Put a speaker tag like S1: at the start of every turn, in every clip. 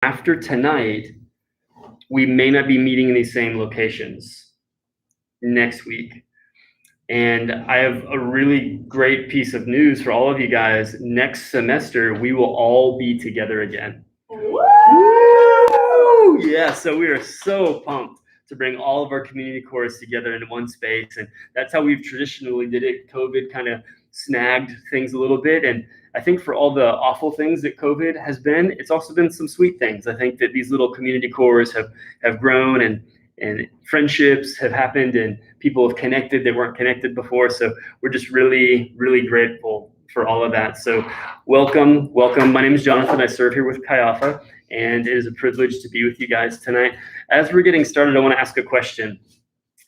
S1: after tonight, we may not be meeting in these same locations next week. And I have a really great piece of news for all of you guys. Next semester, we will all be together again. Woo! Yeah, so we are so pumped to bring all of our community cores together in one space. And that's how we've traditionally did it. COVID kind of snagged things a little bit. And I think for all the awful things that COVID has been, it's also been some sweet things. I think that these little community cores have grown and friendships have happened and people have connected that weren't connected before. So we're just really, really grateful for all of that. So welcome. My name is Jonathan. I serve here with Chi Alpha, and it is a privilege to be with you guys tonight. As we're getting started, I want to ask a question,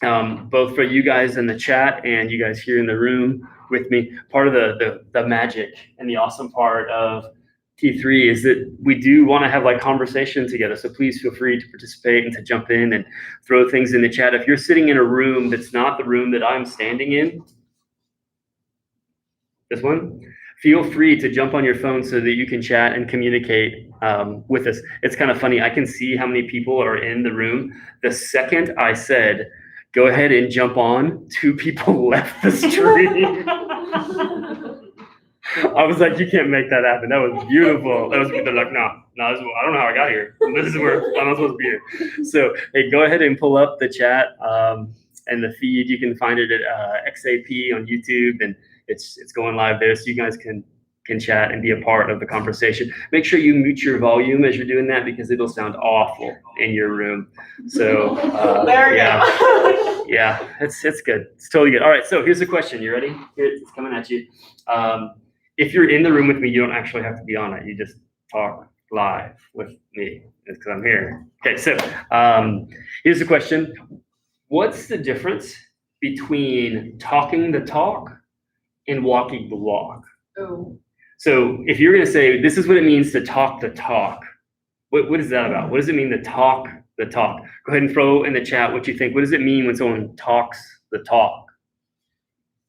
S1: both for you guys in the chat and you guys here in the room with me. Part of the magic and the awesome part of T3 is that we do want to have like conversation together. So please feel free to participate and to jump in and throw things in the chat. If you're sitting in a room that's not the room that I'm standing in, this one, feel free to jump on your phone so that you can chat and communicate with us. It's kind of funny. I can see how many people are in the room. The second I said, go ahead and jump on, 2 people left the stream. I was like, you can't make that happen. That was beautiful. They're like, no, I don't know how I got here. This is where I'm not supposed to be here. So, hey, go ahead and pull up the chat and the feed. You can find it at XAP on YouTube, and it's going live there, so you guys can chat and be a part of the conversation. Make sure you mute your volume as you're doing that because it'll sound awful in your room. So, yeah, it's good. It's totally good. All right, so here's the question. You ready? Here, it's coming at you. If you're in the room with me, you don't actually have to be on it. You just talk live with me because I'm here. Okay, so here's the question. What's the difference between talking the talk and walking the walk?
S2: Oh.
S1: So if you're going to say, this is what it means to talk the talk, what is that about? What does it mean to talk the talk? Go ahead and throw in the chat what you think. What does it mean when someone talks the talk?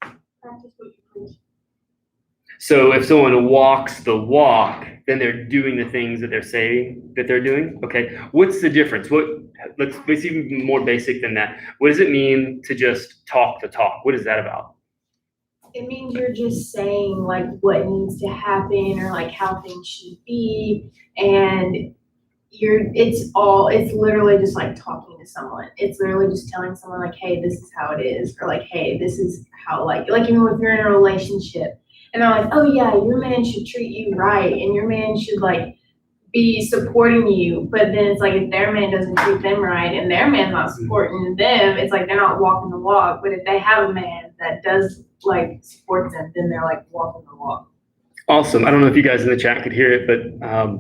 S2: Practice what you preach.
S1: So if someone walks the walk, then they're doing the things that they're saying that they're doing. Okay, what's the difference? Let's be more basic than that. What does it mean to just talk the talk? What is that about?
S2: It means you're just saying like what needs to happen or like how things should be, and it's literally just like talking to someone. It's literally just telling someone like, hey, this is how it is, or like, hey, this is how like even if you're in a relationship and they're like, oh yeah, your man should treat you right and your man should like be supporting you, but then it's like if their man doesn't treat them right and their man's not supporting them, it's like they're not walking the walk. But if they have a man that does like support them, then they're like walking the walk.
S1: Awesome. I don't know if you guys in the chat could hear it, but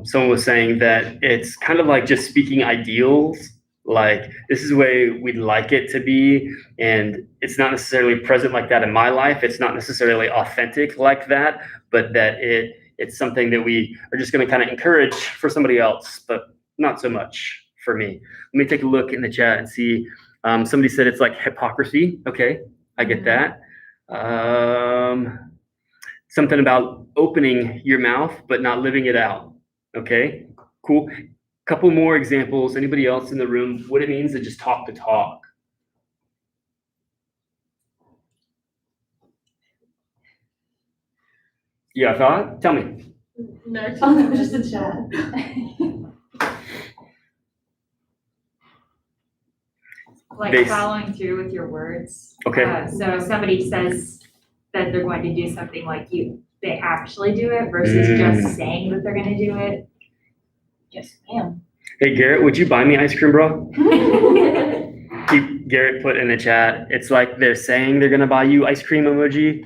S1: someone was saying that it's kind of like just speaking ideals. Like this is the way we'd like it to be, and it's not necessarily present like that in my life. It's not necessarily authentic like that, but that it's something that we are just going to kind of encourage for somebody else, but not so much for me. Let me take a look in the chat and see. Somebody said it's like hypocrisy. Okay, I get that. Something about opening your mouth but not living it out. Okay, cool. Couple more examples. Anybody else in the room? What it means to just talk to talk. Yeah, I thought. Tell me.
S2: No, that was just a chat.
S3: Like following through with your words.
S1: Okay.
S3: So if somebody says that they're going to do something like they actually do it versus just saying that they're going to do it.
S2: Yes, ma'am.
S1: Hey, Garrett, would you buy me ice cream, bro? Garrett put in the chat, it's like they're saying they're going to buy you ice cream emoji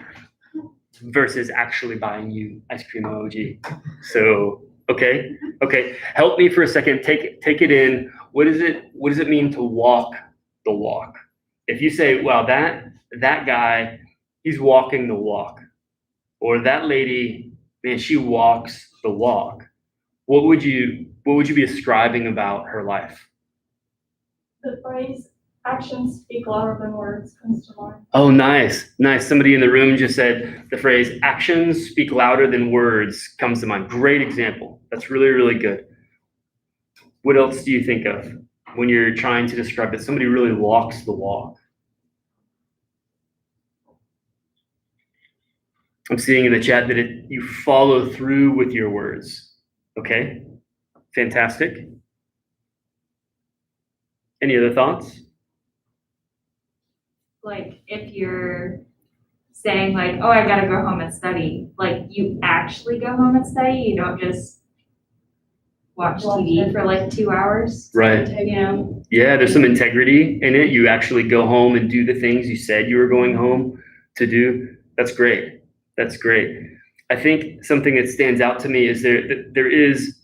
S1: versus actually buying you ice cream emoji. So, okay. Help me for a second. Take it in. What does it mean to walk the walk? If you say, wow, that guy, he's walking the walk, or that lady, man, she walks the walk. What would you be ascribing about her life?
S4: The phrase actions speak louder than words comes to mind.
S1: Oh, nice. Somebody in the room just said the phrase actions speak louder than words comes to mind. Great example. That's really, really good. What else do you think of when you're trying to describe that somebody really walks the walk? I'm seeing in the chat that you follow through with your words. Okay, fantastic. Any other thoughts?
S3: Like, if you're saying like, oh, I gotta go home and study, like, you actually go home and study, you don't just watch TV for like 2 hours,
S1: Right.
S3: you know?
S1: Yeah, there's some integrity in it. You actually go home and do the things you said you were going home to do. That's great. That's great. I think something that stands out to me is there is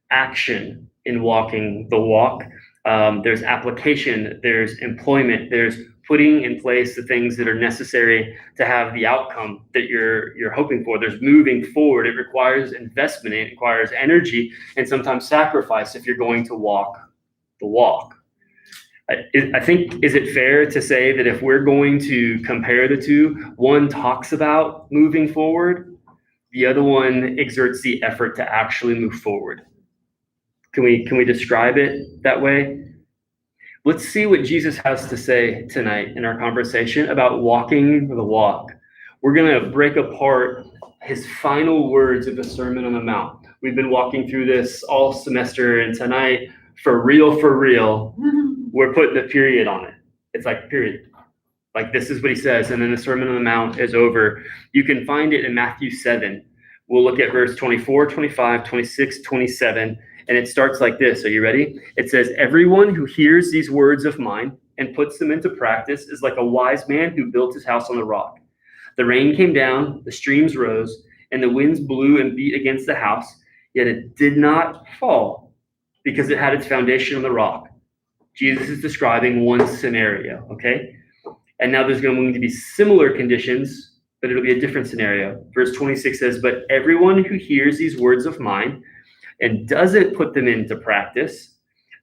S1: action in walking the walk. There's application, there's employment, there's putting in place the things that are necessary to have the outcome that you're hoping for. There's moving forward. It requires investment. It requires energy and sometimes sacrifice if you're going to walk the walk. I think, is it fair to say that if we're going to compare the two, one talks about moving forward, the other one exerts the effort to actually move forward? Can we describe it that way? Let's see what Jesus has to say tonight in our conversation about walking the walk. We're going to break apart his final words of the Sermon on the Mount. We've been walking through this all semester, and tonight, for real, we're putting a period on it. It's like, period. Like, this is what he says, and then the Sermon on the Mount is over. You can find it in Matthew 7. We'll look at verse 24, 25, 26, 27, and it starts like this. Are you ready? It says, everyone who hears these words of mine and puts them into practice is like a wise man who built his house on the rock. The rain came down, the streams rose, and the winds blew and beat against the house, yet it did not fall because it had its foundation on the rock. Jesus is describing one scenario, okay? And now there's going to be similar conditions, but it'll be a different scenario. Verse 26 says, but everyone who hears these words of mine and doesn't put them into practice,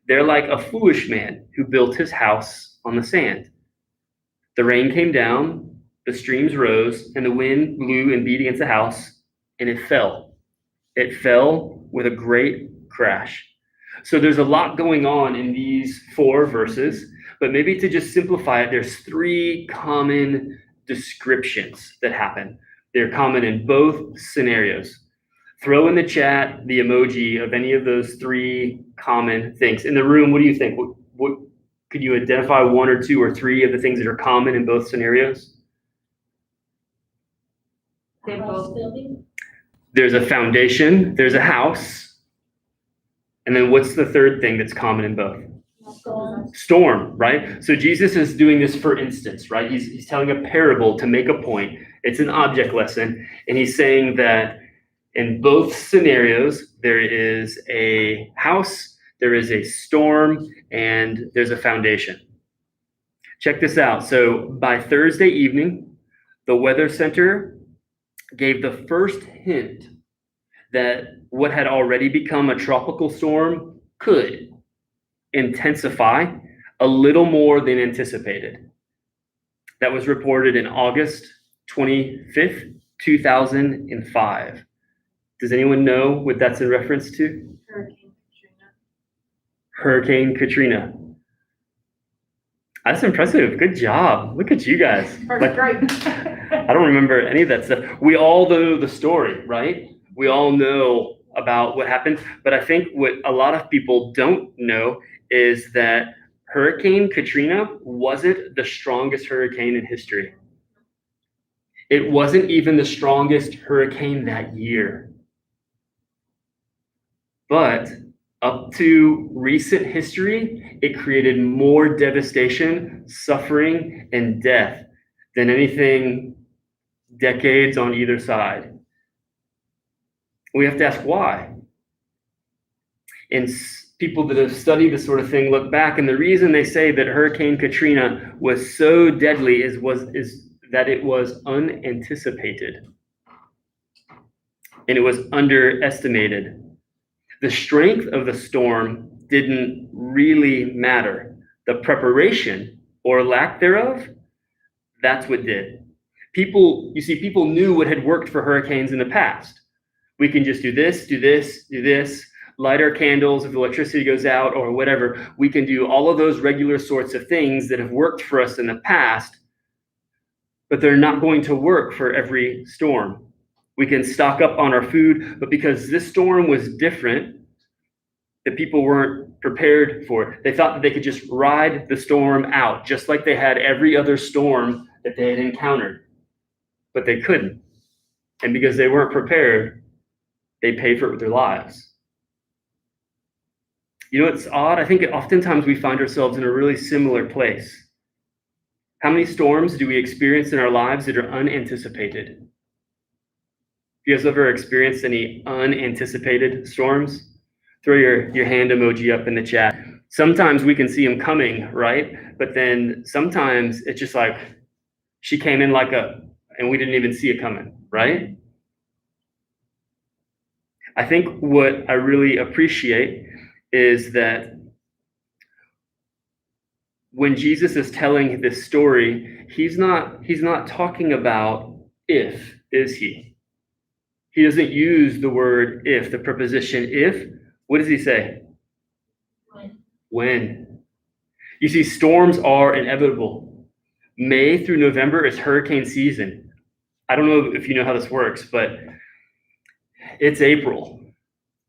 S1: they're like a foolish man who built his house on the sand. The rain came down, the streams rose, and the wind blew and beat against the house, and it fell. It fell with a great crash. So there's a lot going on in these 4 verses, but maybe to just simplify it, there's 3 common descriptions that happen. They're common in both scenarios. Throw in the chat the emoji of any of those 3 common things. In the room, what do you think? What could you identify 1 or 2 or 3 of the things that are common in both scenarios?
S3: They both,
S1: There's a foundation, there's a house, and then what's the third thing that's common in both? Storm, right? So Jesus is doing this for instance, right? He's telling a parable to make a point. It's an object lesson, and he's saying that in both scenarios, there is a house, there is a storm, and there's a foundation. Check this out. So by Thursday evening, the Weather Center gave the first hint that what had already become a tropical storm could intensify a little more than anticipated. That was reported in August 25th, 2005. Does anyone know what that's in reference to? Hurricane Katrina. That's impressive. Good job. Look at you guys. Like,
S3: great.
S1: I don't remember any of that stuff. We all know the story, right? We all know about what happened. But I think what a lot of people don't know is that Hurricane Katrina wasn't the strongest hurricane in history. It wasn't even the strongest hurricane that year. But up to recent history, it created more devastation, suffering, and death than anything decades on either side. We have to ask why. And people that have studied this sort of thing look back, and the reason they say that Hurricane Katrina was so deadly is that it was unanticipated. And it was underestimated. The strength of the storm didn't really matter. The preparation or lack thereof, that's what did. People knew what had worked for hurricanes in the past. We can just do this, do this, do this. light our candles if electricity goes out or whatever. We can do all of those regular sorts of things that have worked for us in the past, but they're not going to work for every storm. We can stock up on our food, but because this storm was different, the people weren't prepared for it. They thought that they could just ride the storm out, just like they had every other storm that they had encountered, but they couldn't. And because they weren't prepared, they paid for it with their lives. You know, it's odd. I think oftentimes we find ourselves in a really similar place. How many storms do we experience in our lives that are unanticipated? You guys ever experienced any unanticipated storms? Throw your hand emoji up in the chat. Sometimes we can see them coming, right? But then sometimes it's just like she came in and we didn't even see it coming, right? I think what I really appreciate is that when Jesus is telling this story, he's not talking about if, is he? He doesn't use the word if, the preposition if. What does he say? When. You see, storms are inevitable. May through November is hurricane season. I don't know if you know how this works, but it's April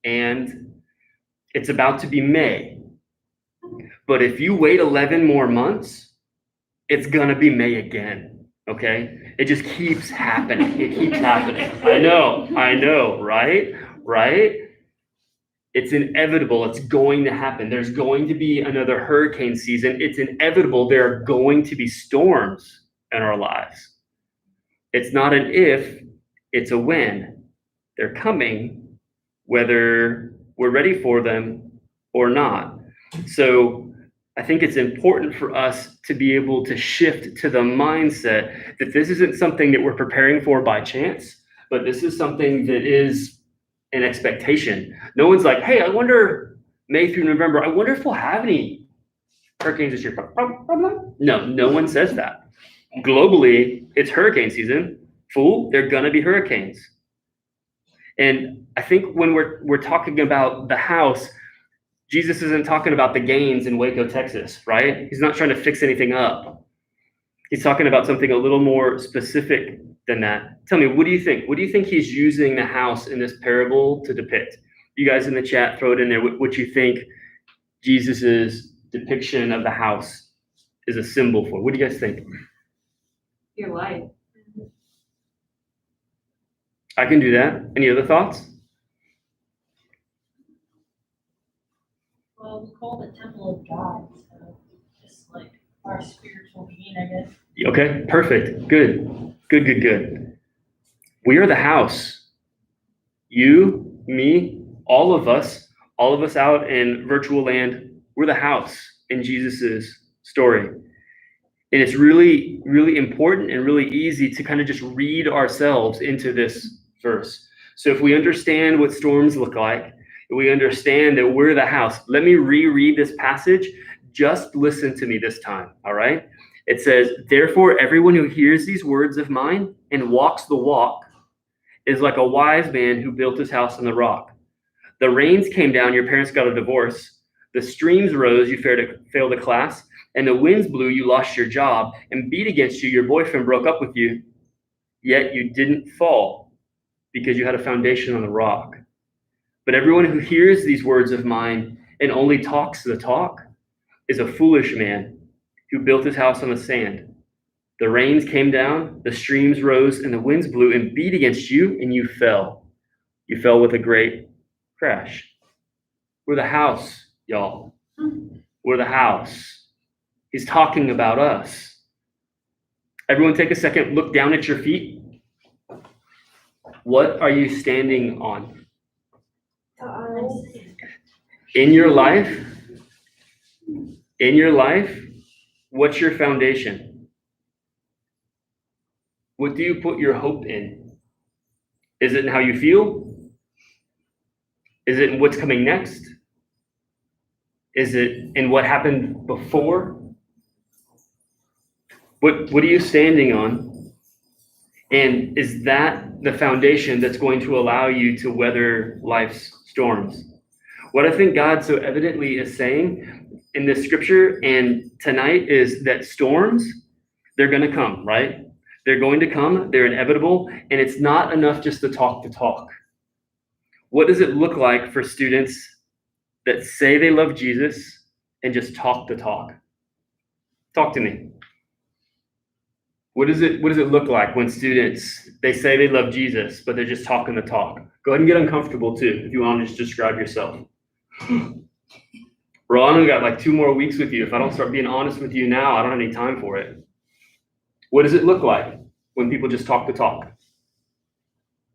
S1: and it's about to be May. But if you wait 11 more months, it's going to be May again, okay? It just keeps happening. It keeps happening. I know, right? Right? It's inevitable. It's going to happen. There's going to be another hurricane season. It's inevitable. There are going to be storms in our lives. It's not an if, it's a when. They're coming, whether we're ready for them or not. So I think it's important for us to be able to shift to the mindset that this isn't something that we're preparing for by chance, but this is something that is an expectation. No one's like, hey, I wonder May through November, I wonder if we'll have any hurricanes this year. No one says that. Globally, it's hurricane season. Fool, they're gonna be hurricanes. And I think when we're talking about the house, Jesus isn't talking about the gains in Waco, Texas, right? He's not trying to fix anything up. He's talking about something a little more specific than that. Tell me, what do you think? What do you think he's using the house in this parable to depict? You guys in the chat, throw it in there. What you think Jesus's depiction of the house is a symbol for? What do you guys think?
S3: Your life.
S1: I can do that. Any other thoughts?
S5: Well, we call the temple of God, so just like our spiritual being, I guess.
S1: Okay, perfect. Good. We are the house. You, me, all of us out in virtual land, we're the house in Jesus's story. And it's really, really important and really easy to kind of just read ourselves into this verse. So if we understand what storms look like, we understand that we're the house. Let me reread this passage. Just listen to me this time, all right? It says, therefore, everyone who hears these words of mine and walks the walk is like a wise man who built his house on the rock. The rains came down, your parents got a divorce. The streams rose, you failed a class. And the winds blew, you lost your job. And beat against you, your boyfriend broke up with you. Yet you didn't fall because you had a foundation on the rock. But everyone who hears these words of mine and only talks the talk is a foolish man who built his house on the sand. The rains came down, the streams rose, and the winds blew and beat against you, and you fell. You fell with a great crash. We're the house, y'all. We're the house. He's talking about us. Everyone take a second, look down at your feet. What are you standing on? In your life, what's your foundation? What do you put your hope in? Is it in how you feel? Is it in what's coming next? Is it in what happened before? What are you standing on? And is that the foundation that's going to allow you to weather life's storms? What I think God so evidently is saying in this scripture and tonight is that storms, they're going to come, right? They're going to come, they're inevitable, and it's not enough just to talk the talk. What does it look like for students that say they love Jesus and just talk the talk? Talk to me. What does it look like when students, they say they love Jesus, but they're just talking the talk? Go ahead and get uncomfortable too, if you want to just describe yourself. Ron, we got like 2 more weeks with you. If I don't start being honest with you now, I don't have any time for it. What does it look like when people just talk the talk?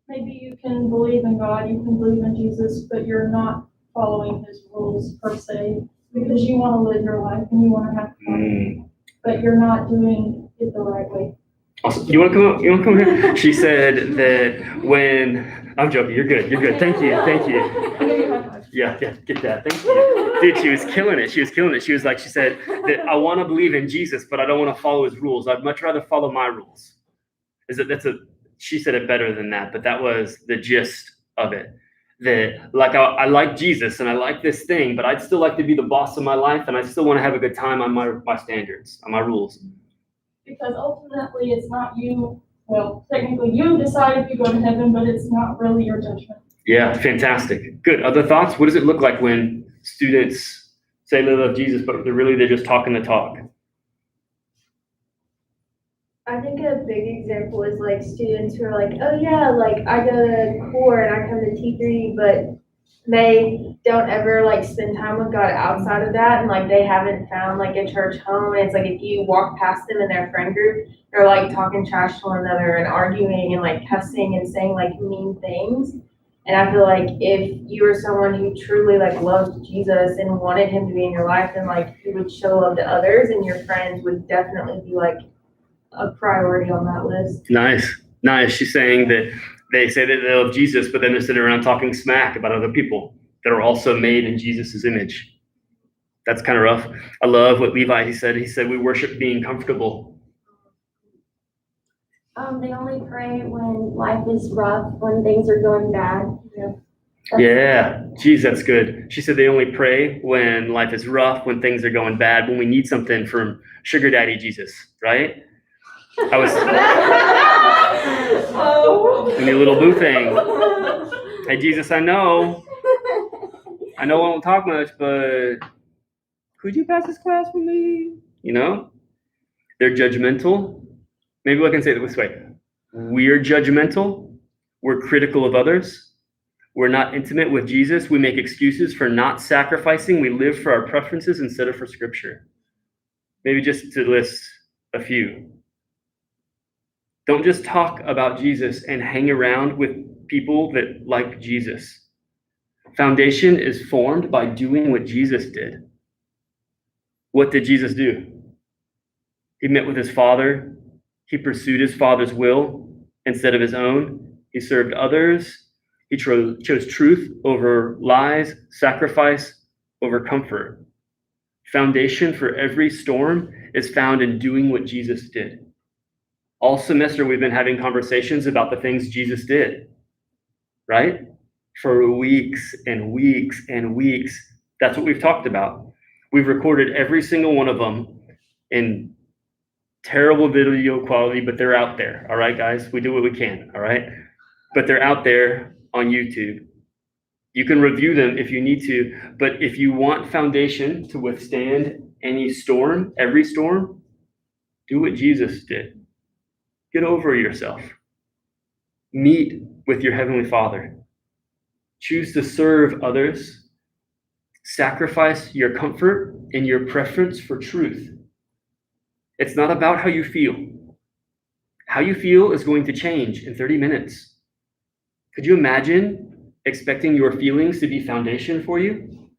S4: Maybe you can believe in God, you can believe in Jesus, but you're not following his rules per se, because you want to live your life and you want to have fun, but you're not doing it the right way.
S1: Awesome. You want to come up? You want to come here? She said that when, I'm joking, you're good. Thank you. Yeah, get that. Thank you. Dude, she was killing it. She said that I want to believe in Jesus, but I don't want to follow his rules. I'd much rather follow my rules. She said it better than that, but that was the gist of it. That like I like Jesus and I like this thing, but I'd still like to be the boss of my life, and I still want to have a good time on my standards, on my rules.
S4: Because ultimately it's not you, well, technically you decide if you go to heaven, but it's not really your judgment.
S1: Yeah, fantastic. Good. Other thoughts? What does it look like when students say they love Jesus, but they're just talking the talk?
S2: I think a big example is like students who are like, oh yeah, like I go to core and I come to T3, but they don't ever like spend time with God outside of that, and like they haven't found like a church home. And it's like if you walk past them in their friend group, they're like talking trash to one another and arguing and like cussing and saying like mean things. And I feel like if you were someone who truly like loved Jesus and wanted him to be in your life, then like you would show love to others, and your friends would definitely be like a priority on that list.
S1: Nice. She's saying that they say that they love Jesus, but then they're sitting around talking smack about other people that are also made in Jesus' image. That's kind of rough. I love what Levi, he said we worship being comfortable.
S6: They only pray when life is rough, when things are going bad.
S1: Yeah, geez, that's good. She said they only pray when life is rough, when things are going bad, when we need something from sugar daddy Jesus, right? I was in the little boo thing. Hey, Jesus, I know I won't talk much, but could you pass this class for me? You know, they're judgmental. Maybe I can say it this way. We're judgmental. We're critical of others. We're not intimate with Jesus. We make excuses for not sacrificing. We live for our preferences instead of for Scripture. Maybe just to list a few. Don't just talk about Jesus and hang around with people that like Jesus. Foundation is formed by doing what Jesus did. What did Jesus do? He met with his Father. He pursued his Father's will instead of his own. He served others. He chose truth over lies, sacrifice over comfort. Foundation for every storm is found in doing what Jesus did. All semester, we've been having conversations about the things Jesus did, right? For weeks and weeks and weeks. That's what we've talked about. We've recorded every single one of them in terrible video quality, but they're out there. All right, guys, we do what we can. All right, but they're out there on YouTube. You can review them if you need to, but if you want foundation to withstand any storm, every storm, do what Jesus did. Get over yourself. Meet with your Heavenly Father. Choose to serve others. Sacrifice your comfort and your preference for truth. It's not about how you feel. How you feel is going to change in 30 minutes. Could you imagine expecting your feelings to be foundation for you?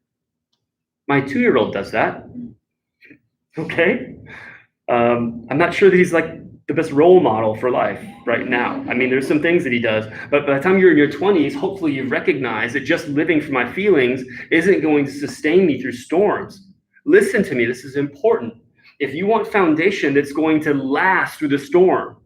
S1: My 2-year-old does that. Okay. I'm not sure that he's like the best role model for life right now. I mean, there's some things that he does, but by the time you're in your 20s, hopefully you recognize that just living for my feelings isn't going to sustain me through storms. Listen to me, this is important. If you want foundation that's going to last through the storm,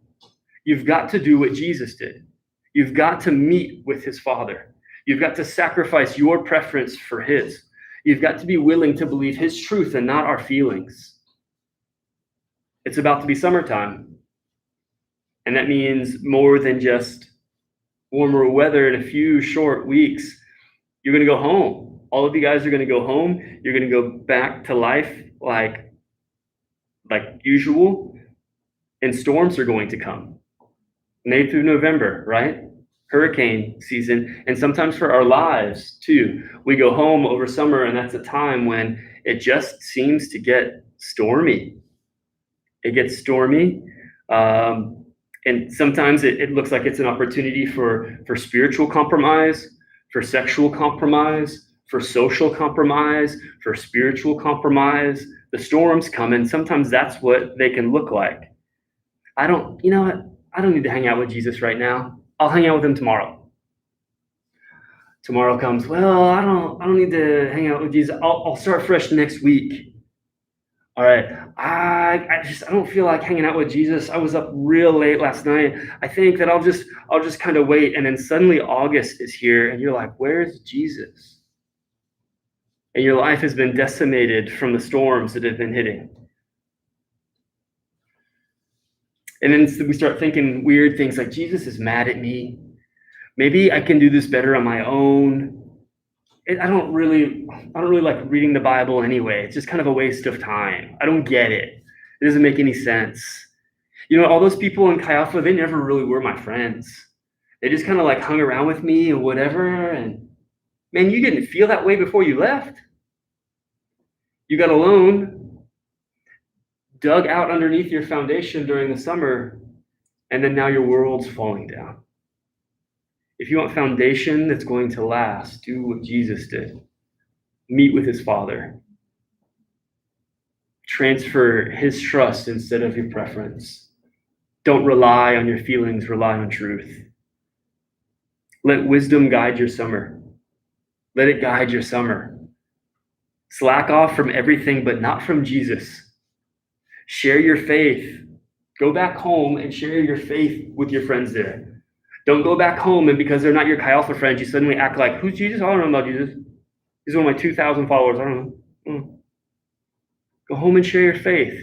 S1: you've got to do what Jesus did. You've got to meet with his Father. You've got to sacrifice your preference for his. You've got to be willing to believe his truth and not our feelings. It's about to be summertime. And that means more than just warmer weather in a few short weeks. You're going to go home. All of you guys are going to go home. You're going to go back to life like usual. And storms are going to come. May through November, right? Hurricane season. And sometimes for our lives too. We go home over summer, and that's a time when it just seems to get stormy. It gets stormy. And sometimes it looks like it's an opportunity for spiritual compromise, for sexual compromise, for social compromise, for spiritual compromise. The storms come, and sometimes that's what they can look like. You know what? I don't need to hang out with Jesus right now. I'll hang out with him tomorrow. Tomorrow comes, well, I don't need to hang out with Jesus. I'll start fresh next week. All right, I don't feel like hanging out with Jesus. I was up real late last night. I think that I'll just kind of wait. And then suddenly August is here, and you're like, where's Jesus? And your life has been decimated from the storms that have been hitting. And then we start thinking weird things like, Jesus is mad at me. Maybe I can do this better on my own. I don't really like reading the Bible anyway. It's just kind of a waste of time. I don't get it. It doesn't make any sense. You know, all those people in Chi Alpha, they never really were my friends. They just kind of like hung around with me and whatever. And man, you didn't feel that way before you left. You got alone, dug out underneath your foundation during the summer, and then now your world's falling down. If you want foundation that's going to last, do what Jesus did. Meet with his Father. Transfer his trust instead of your preference. Don't rely on your feelings, rely on truth. Let wisdom guide your summer. Let it guide your summer. Slack off from everything, but not from Jesus. Share your faith. Go back home and share your faith with your friends there. Don't go back home and because they're not your Chi Alpha friends, you suddenly act like, who's Jesus? I don't know about Jesus. He's one of my 2,000 followers. I don't know. Go home and share your faith.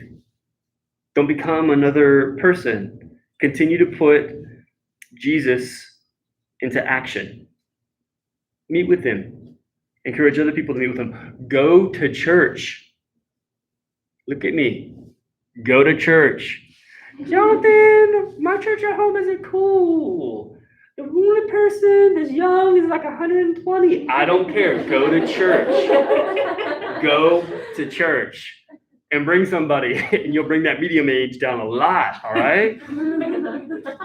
S1: Don't become another person. Continue to put Jesus into action. Meet with him. Encourage other people to meet with him. Go to church. Look at me. Go to church. Jonathan, my church at home isn't cool. The only person that's young is like 120. I don't care. Go to church. Go to church. And bring somebody, and you'll bring that medium age down a lot, all right?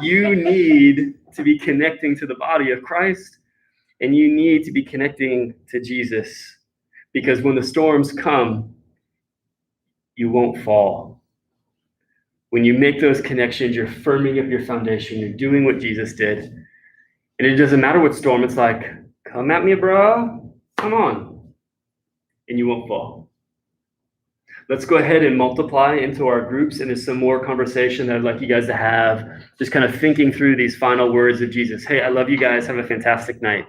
S1: You need to be connecting to the body of Christ, and you need to be connecting to Jesus. Because when the storms come, you won't fall. When you make those connections, you're firming up your foundation. You're doing what Jesus did. And it doesn't matter what storm. It's like, come at me, bro. Come on. And you won't fall. Let's go ahead and multiply into our groups. And there's some more conversation that I'd like you guys to have. Just kind of thinking through these final words of Jesus. Hey, I love you guys. Have a fantastic night.